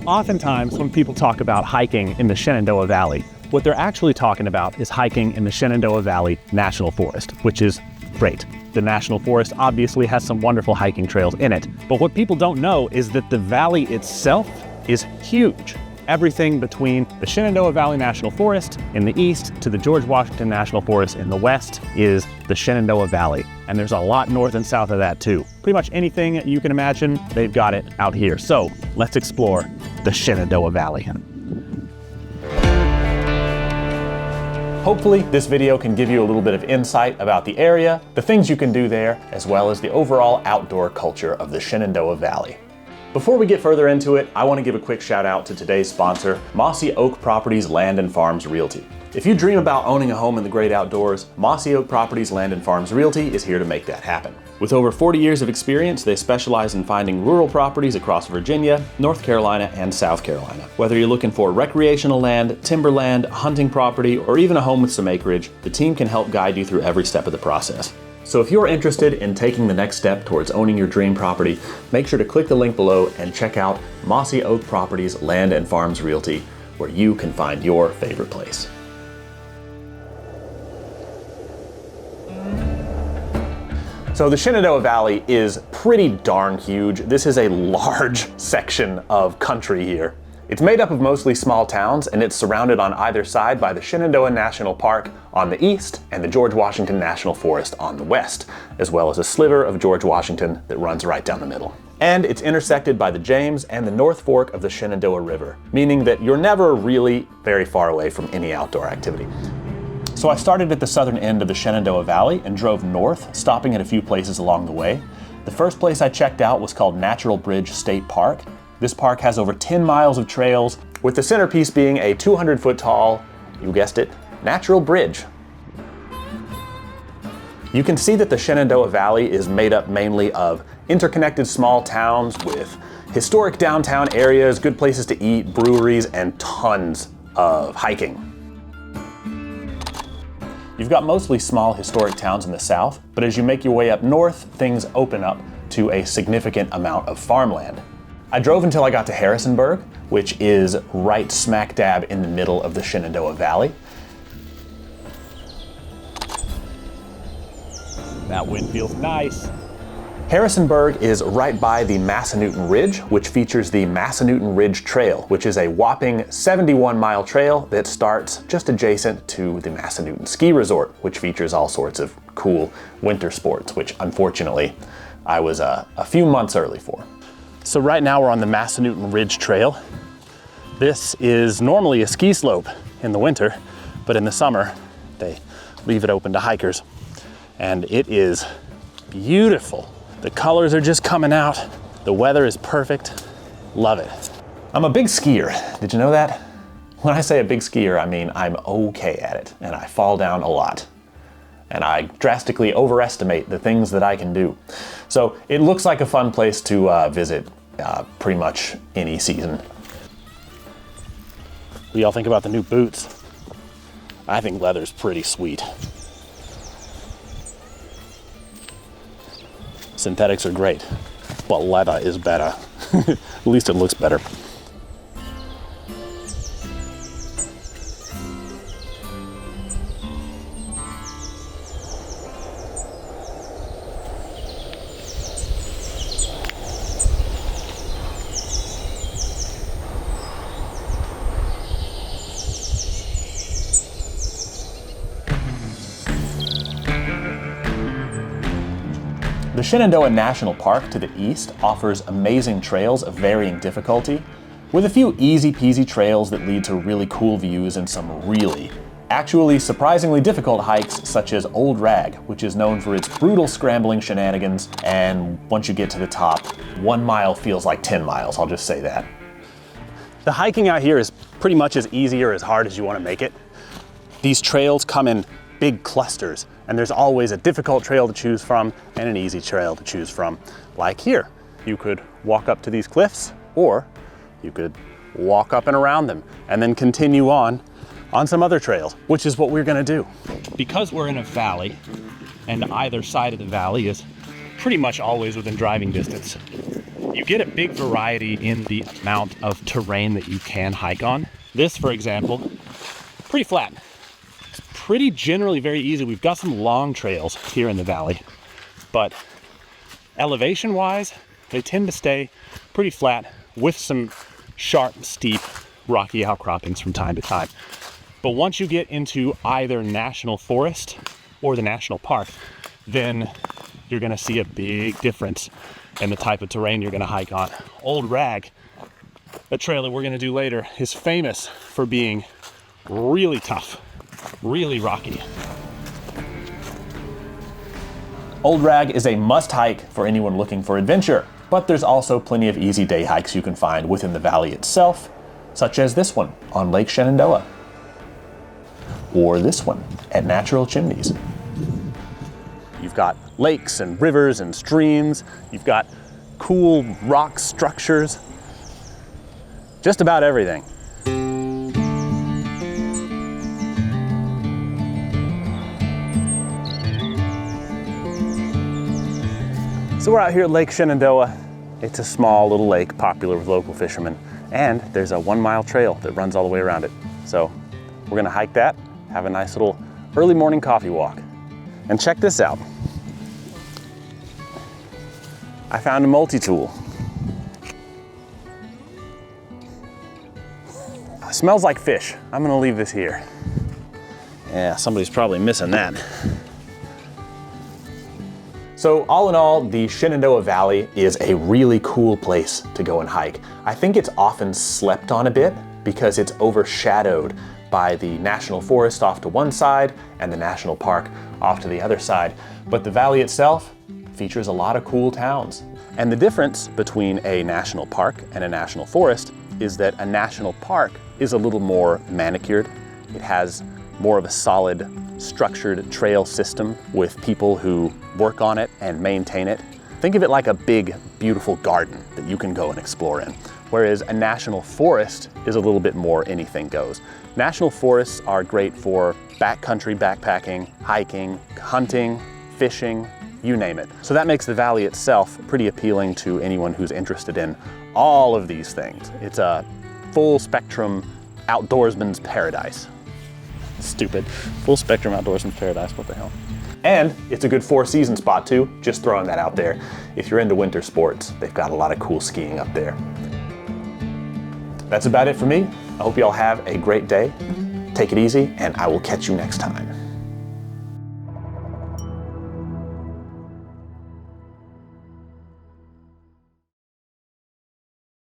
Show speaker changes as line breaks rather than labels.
Oftentimes, when people talk about hiking in the Shenandoah Valley, what they're actually talking about is hiking in the Shenandoah Valley National Forest, which is great. The National Forest obviously has some wonderful hiking trails in it, but what people don't know is that the valley itself is huge. Everything between the Shenandoah Valley National Forest in the east to the George Washington National Forest in the west is the Shenandoah Valley. And there's a lot north and south of that too. Pretty much anything you can imagine, they've got it out here. So let's explore the Shenandoah Valley. Hopefully this video can give you a little bit of insight about the area, the things you can do there, as well as the overall outdoor culture of the Shenandoah Valley. Before we get further into it, I want to give a quick shout out to today's sponsor, Mossy Oak Properties Land and Farms Realty. If you dream about owning a home in the great outdoors, Mossy Oak Properties Land and Farms Realty is here to make that happen. With over 40 years of experience, they specialize in finding rural properties across Virginia, North Carolina, and South Carolina. Whether you're looking for recreational land, timberland, hunting property, or even a home with some acreage, the team can help guide you through every step of the process. So if you're interested in taking the next step towards owning your dream property, make sure to click the link below and check out Mossy Oak Properties Land and Farms Realty, where you can find your favorite place. So the Shenandoah Valley is pretty darn huge. This is a large section of country here. It's made up of mostly small towns, and it's surrounded on either side by the Shenandoah National Park on the east and the George Washington National Forest on the west, as well as a sliver of George Washington that runs right down the middle. And it's intersected by the James and the North Fork of the Shenandoah River, meaning that you're never really very far away from any outdoor activity. So I started at the southern end of the Shenandoah Valley and drove north, stopping at a few places along the way. The first place I checked out was called Natural Bridge State Park. This park has over 10 miles of trails, with the centerpiece being a 200-foot tall, you guessed it, natural bridge. You can see that the Shenandoah Valley is made up mainly of interconnected small towns with historic downtown areas, good places to eat, breweries, and tons of hiking. You've got mostly small historic towns in the south, but as you make your way up north, things open up to a significant amount of farmland. I drove until I got to Harrisonburg, which is right smack dab in the middle of the Shenandoah Valley. That wind feels nice. Harrisonburg is right by the Massanutten Ridge, which features the Massanutten Ridge Trail, which is a whopping 71-mile trail that starts just adjacent to the Massanutten Ski Resort, which features all sorts of cool winter sports, which unfortunately I was a few months early for. So right now we're on the Massanutten Ridge Trail. This is normally a ski slope in the winter, but in the summer they leave it open to hikers. And it is beautiful. The colors are just coming out. The weather is perfect. Love it. I'm a big skier. Did you know that? When I say a big skier, I mean I'm okay at it, and I fall down a lot. And I drastically overestimate the things that I can do. So it looks like a fun place to visit pretty much any season. What do y'all think about the new boots? I think leather's pretty sweet. Synthetics are great, but leather is better. At least it looks better. The Shenandoah National Park to the east offers amazing trails of varying difficulty, with a few easy-peasy trails that lead to really cool views and some really, actually surprisingly difficult hikes such as Old Rag, which is known for its brutal scrambling shenanigans, and once you get to the top, 1 mile feels like 10 miles, I'll just say that. The hiking out here is pretty much as easy or as hard as you want to make it. These trails come in big clusters, and there's always a difficult trail to choose from and an easy trail to choose from. Like here, you could walk up to these cliffs, or you could walk up and around them and then continue on some other trails, which is what we're gonna do. Because we're in a valley and either side of the valley is pretty much always within driving distance, you get a big variety in the amount of terrain that you can hike on. This, for example, pretty flat. It's pretty generally very easy. We've got some long trails here in the valley, but elevation-wise, they tend to stay pretty flat with some sharp, steep, rocky outcroppings from time to time. But once you get into either national forest or the national park, then you're gonna see a big difference in the type of terrain you're gonna hike on. Old Rag, a trail that we're gonna do later, is famous for being really tough, really rocky. Old Rag is a must hike for anyone looking for adventure, but there's also plenty of easy day hikes you can find within the valley itself, such as this one on Lake Shenandoah, or this one at Natural Chimneys. You've got lakes and rivers and streams. You've got cool rock structures. Just about everything. So we're out here at Lake Shenandoah. It's a small little lake popular with local fishermen. And there's a 1 mile trail that runs all the way around it. So we're gonna hike that, have a nice little early morning coffee walk. And check this out. I found a multi-tool. It smells like fish. I'm gonna leave this here. Yeah, somebody's probably missing that. So all in all, the Shenandoah Valley is a really cool place to go and hike. I think it's often slept on a bit because it's overshadowed by the national forest off to one side and the national park off to the other side. But the valley itself features a lot of cool towns. And the difference between a national park and a national forest is that a national park is a little more manicured. It has more of a solid, structured trail system with people who work on it and maintain it. Think of it like a big, beautiful garden that you can go and explore in. Whereas a national forest is a little bit more anything goes. National forests are great for backcountry backpacking, hiking, hunting, fishing, you name it. So that makes the valley itself pretty appealing to anyone who's interested in all of these things. It's a full spectrum outdoorsman's paradise. Stupid. Full spectrum outdoorsman's paradise, what the hell? And it's a good 4-season spot too, just throwing that out there. If you're into winter sports, they've got a lot of cool skiing up there. That's about it for me. I hope you all have a great day. Take it easy, and I will catch you next time.